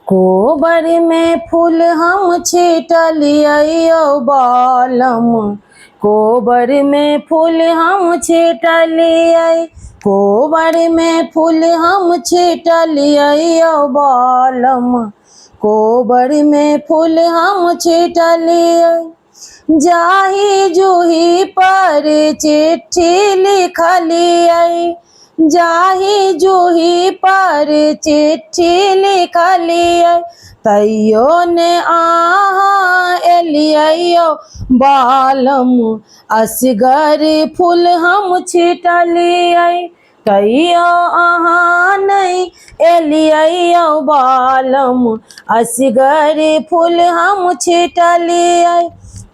कोबर में फूल हम छिटलियै बालम, कोबर में फूल हम छिटलियै, कोबर में फूल हम छिटलियै बालम, कोबर में फूल हम छिटलियै। जाही जूही पर चिट्ठी लिखलियै, जाही जूही पर चिट्ठी लिखलियै, तैयो ने अहाँ एलियै बालम, असगर फूल हम छिटलियै, तैयो अहाँ नहीं एलियै बालम, असगर फूल हम छिटलियै।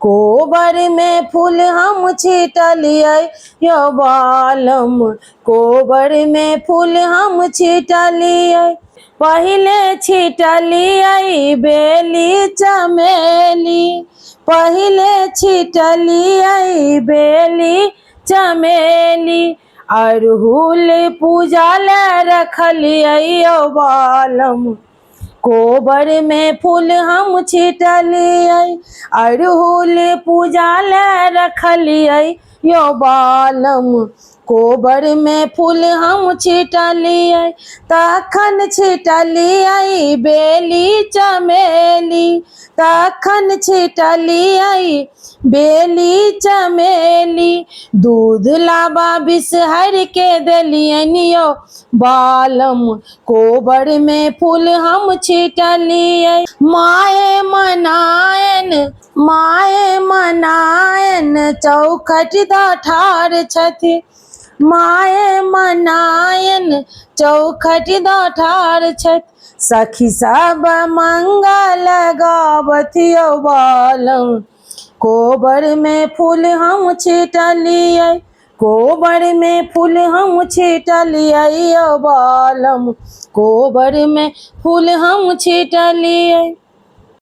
कोबर में फूल हम छिटलियै यो बालम, कोबर में फूल हम छिटलियै। पहिले छिटलियै बेली चमेली, पहिले छिटलियै बेली चमेली, अड़हुल पूजा ले रखलियै बालम, कोबर में फूल हम छिटलियै, अड़हुल पूजा ले रखलियै यो बालम, कोबर में फूल हम छिटलियै। तखन छिटलियै बेली चमेली, तखन छिटलियै बेली चमेली, दूध लाबा बिसहर के देलियनि यो बालम, कोबर में फूल हम छिटलियै। माए मनायन, माए मनायन चौखट द ठाढ़ छथि, माए मनायन चौखट द ठाढ़ छथि, सखी सब मंगल गावत यो बालम, कोबर में फूल हम छिटलियै, कोबर में फूल हम छिटलियै बालम, कोबर में फूल हम छिटलियै।